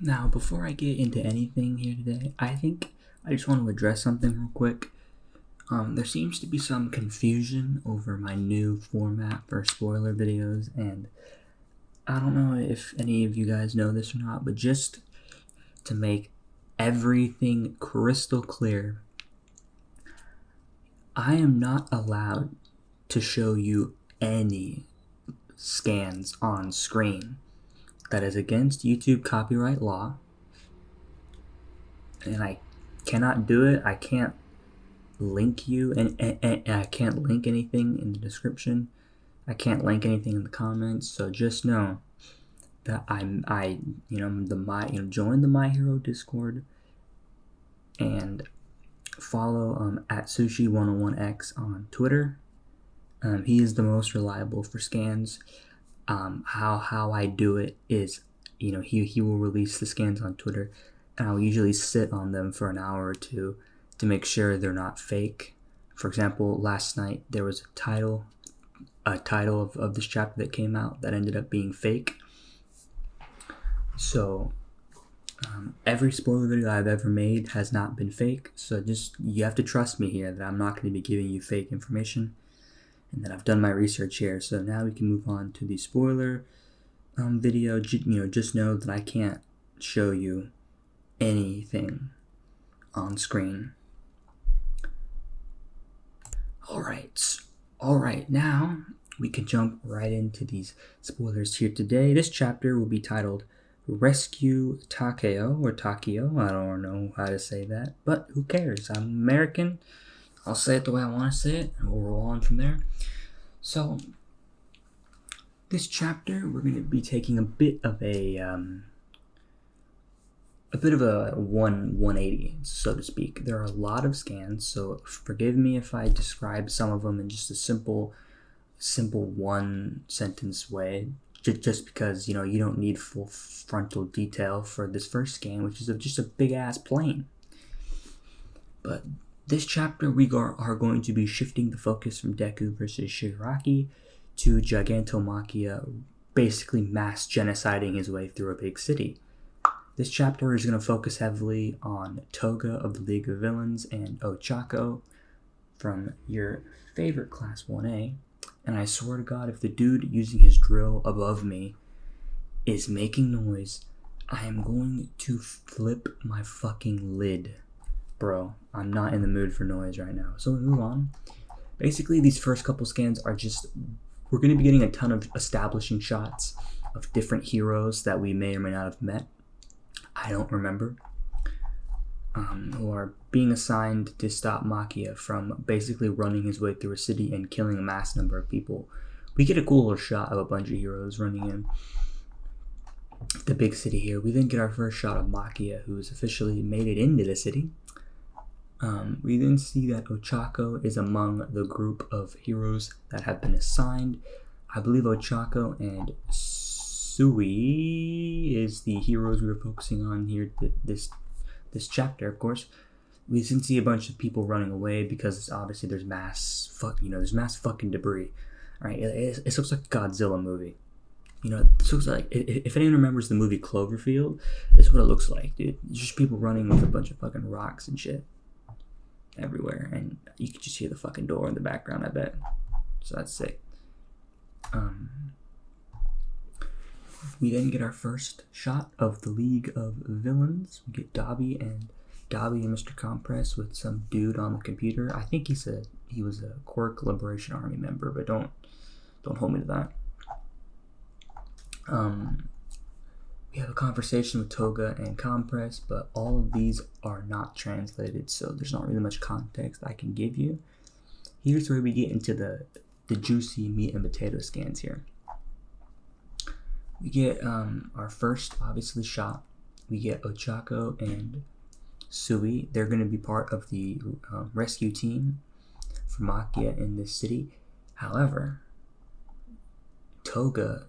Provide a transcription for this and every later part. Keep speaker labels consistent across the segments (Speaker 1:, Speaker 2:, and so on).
Speaker 1: Now, before I get into anything here today, I think I just want to address something real quick. There seems to be some confusion over my new format for spoiler videos, and I don't know if any of you guys know this or not, but just to make everything crystal clear, I am not allowed to show you any scans on screen. That is against YouTube copyright law, and I cannot do it. I can't link you, and I can't link anything in the description. I can't link anything in the comments. So just know that join the My Hero Discord and follow at Sushi101X on Twitter. He is the most reliable for scans. How I do it is, he will release the scans on Twitter, and I'll usually sit on them for an hour or two to make sure they're not fake. For example, last night there was a title of this chapter that came out that ended up being fake. So every spoiler video I've ever made has not been fake. So you have to trust me here that I'm not going to be giving you fake information, and that I've done my research here. So now we can move on to the spoiler video. Just know that I can't show you anything on screen. Alright, now we can jump right into these spoilers here today. This chapter will be titled Rescue Takeo, or Takio. I don't know how to say that, but who cares? I'm American. I'll say it the way I want to say it, and we'll roll on from there. So, this chapter, we're going to be taking a bit of a 180, so to speak. There are a lot of scans, so forgive me if I describe some of them in just a simple one sentence way, just because you don't need full frontal detail for this first scan, which is just a big ass plane. But this chapter we are going to be shifting the focus from Deku versus Shigaraki to Gigantomachia basically mass genociding his way through a big city. This chapter is going to focus heavily on Toga of the League of Villains and Ochaco from your favorite Class 1A. And I swear to God, if the dude using his drill above me is making noise, I am going to flip my fucking lid. Bro, I'm not in the mood for noise right now. So we move on. Basically, these first couple scans are we're going to be getting a ton of establishing shots of different heroes that we may or may not have met. I don't remember. Who are being assigned to stop Machia from basically running his way through a city and killing a mass number of people. We get a cool little shot of a bunch of heroes running in the big city here. We then get our first shot of Machia, who has officially made it into the city. We then see that Ochaco is among the group of heroes that have been assigned. I believe Ochaco and Sui is the heroes we were focusing on here this chapter, of course. We then see a bunch of people running away because obviously there's mass fucking debris. Right? It looks like a Godzilla movie. This looks like, if anyone remembers the movie Cloverfield, this is what it looks like, dude. It's just people running with a bunch of fucking rocks and shit everywhere, and you can just hear the fucking door in the background, I bet. So that's sick. We then get our first shot of the League of Villains. We get Dobby and Mr. Compress with some dude on the computer. I think he was a Quirk Liberation Army member, but don't hold me to that. We have a conversation with Toga and Compress, but all of these are not translated, so there's not really much context I can give you. Here's where we get into the juicy meat and potato scans here. We get our first, obviously, shot. We get Ochaco and Sui. They're going to be part of the rescue team for Machia in this city. However, Toga,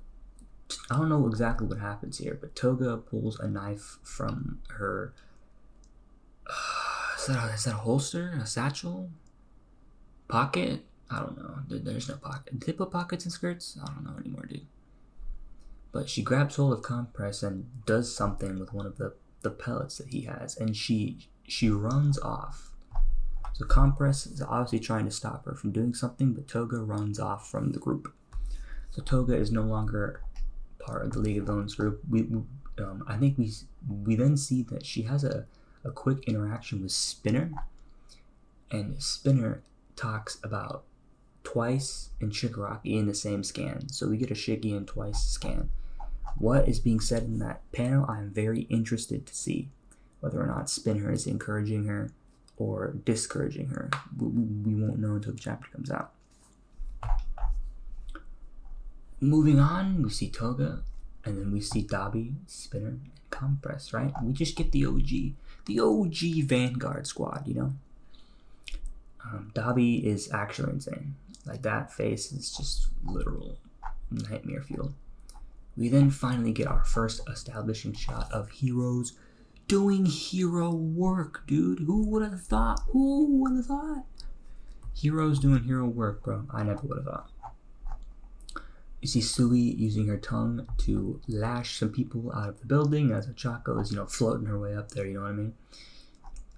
Speaker 1: I don't know exactly what happens here, but Toga pulls a knife from her. Is that a holster? A satchel? Pocket? I don't know. There's no pocket. Did they put pockets in skirts? I don't know anymore, dude. But she grabs hold of Compress and does something with one of the pellets that he has, and she runs off. So Compress is obviously trying to stop her from doing something, but Toga runs off from the group. So Toga is no longer part of the League of Villains group. I think we then see that she has a quick interaction with Spinner, and Spinner talks about Twice and Shigaraki in the same scan. So we get a Shiggy and Twice scan. What is being said in that panel, I'm very interested to see whether or not Spinner is encouraging her or discouraging her. We won't know until the chapter comes out. Moving on, we see Toga, and then we see Dabi, Spinner, and Compress, right? We just get the OG Vanguard squad, you know? Dabi is actually insane. Like, that face is just literal nightmare fuel. We then finally get our first establishing shot of heroes doing hero work, dude. Who would have thought? Heroes doing hero work, bro. I never would have thought. You see Sui using her tongue to lash some people out of the building as Ochaco is, floating her way up there, you know what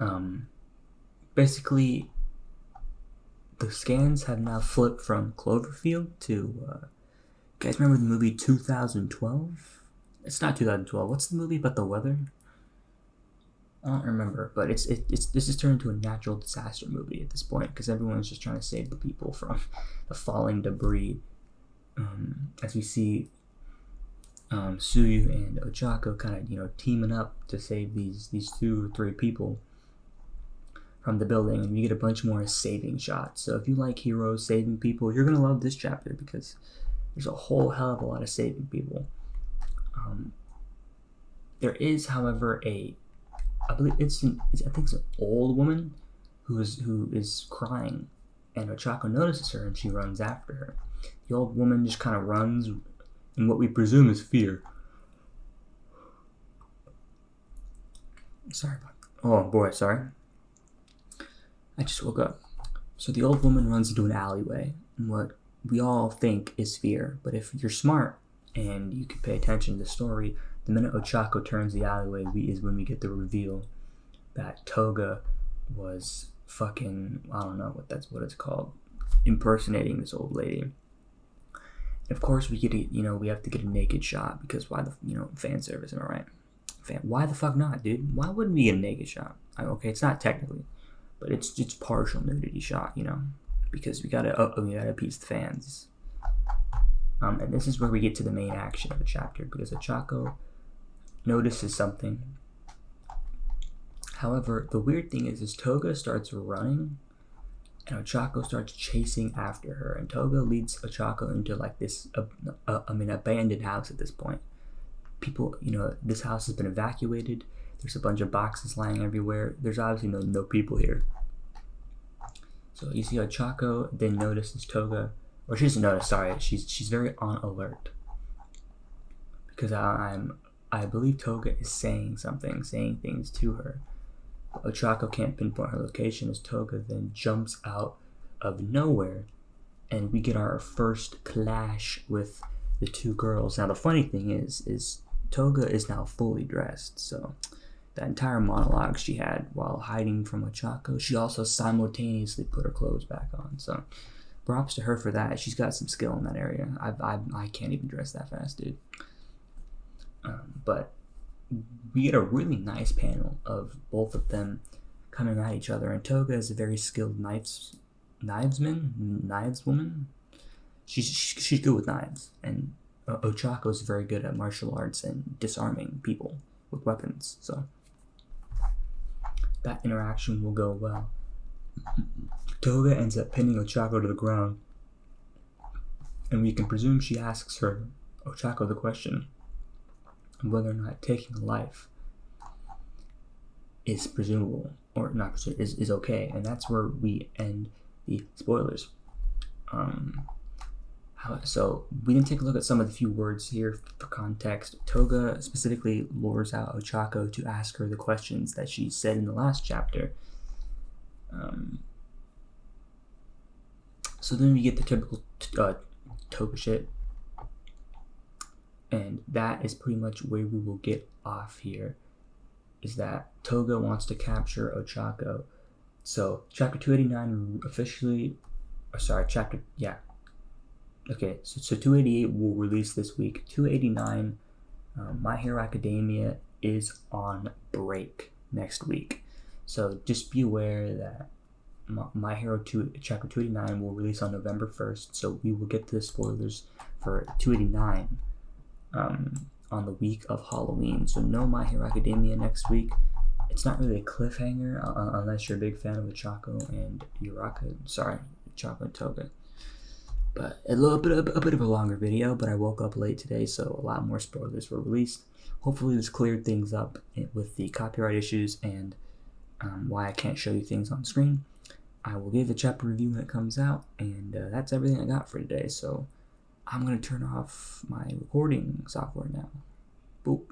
Speaker 1: I mean? Basically, the scans have now flipped from Cloverfield to, you guys remember the movie 2012? It's not 2012. What's the movie about the weather? I don't remember, but this has turned into a natural disaster movie at this point because everyone's just trying to save the people from the falling debris. As we see Suyu and Ochaco kind of teaming up to save these 2 or 3 people from the building, and we get a bunch more saving shots. So if you like heroes saving people, you're gonna love this chapter because there's a whole hell of a lot of saving people. There is, however, I think it's an old woman who is crying, and Ochaco notices her and she runs after her. The old woman just kind of runs in what we presume is fear. Sorry about that. Oh boy, sorry. I just woke up. So the old woman runs into an alleyway, and what we all think is fear. But if you're smart and you can pay attention to the story, the minute Ochaco turns the alleyway is when we get the reveal that Toga was fucking, I don't know what it's called, impersonating this old lady. And of course we have to get a naked shot because why the fan service, am I right? Why the fuck not, dude? Why wouldn't we get a naked shot? Okay, it's not technically, but it's partial nudity shot, because we gotta appease the fans. And this is where we get to the main action of the chapter because Ochaco notices something. However, the weird thing is Toga starts running and Ochaco starts chasing after her, and Toga leads Ochaco into like this abandoned house at this point. People, this house has been evacuated. There's a bunch of boxes lying everywhere. There's obviously no people here. So you see Ochaco then notices Toga, or she doesn't notice, sorry, she's very on alert. Because I believe Toga is saying things to her. Ochaco can't pinpoint her location as Toga then jumps out of nowhere, and we get our first clash with the 2 girls. Now the funny thing is Toga is now fully dressed, so that entire monologue she had while hiding from Ochaco, she also simultaneously put her clothes back on. So props to her for that. She's got some skill in that area. I can't even dress that fast, dude. But we get a really nice panel of both of them coming at each other, and Toga is a very skilled kniveswoman. She's good with knives, and Ochaco is very good at martial arts and disarming people with weapons. So that interaction will go well. Toga ends up pinning Ochaco to the ground, and we can presume she asks Ochaco the question of whether or not taking a life is presumable or not is okay, and that's where we end the spoilers. So we didn't take a look at some of the few words here for context. Toga specifically lures out Ochaco to ask her the questions that she said in the last chapter. So then we get the typical Toga shit. And that is pretty much where we will get off here, is that Toga wants to capture Ochaco. So chapter 289 officially, so 288 will release this week. 289, My Hero Academia is on break next week. So just be aware that My Hero 2 chapter 289 will release on November 1st. So we will get the spoilers for 289 on the week of Halloween. So no My Hero Academia next week. It's not really a cliffhanger unless you're a big fan of Ochaco and Ochaco and Toga. But a bit of a longer video, but I woke up late today, so a lot more spoilers were released. Hopefully this cleared things up with the copyright issues and why I can't show you things on screen. I will give a chapter review when it comes out, and that's everything I got for today. So I'm going to turn off my recording software now. Boop.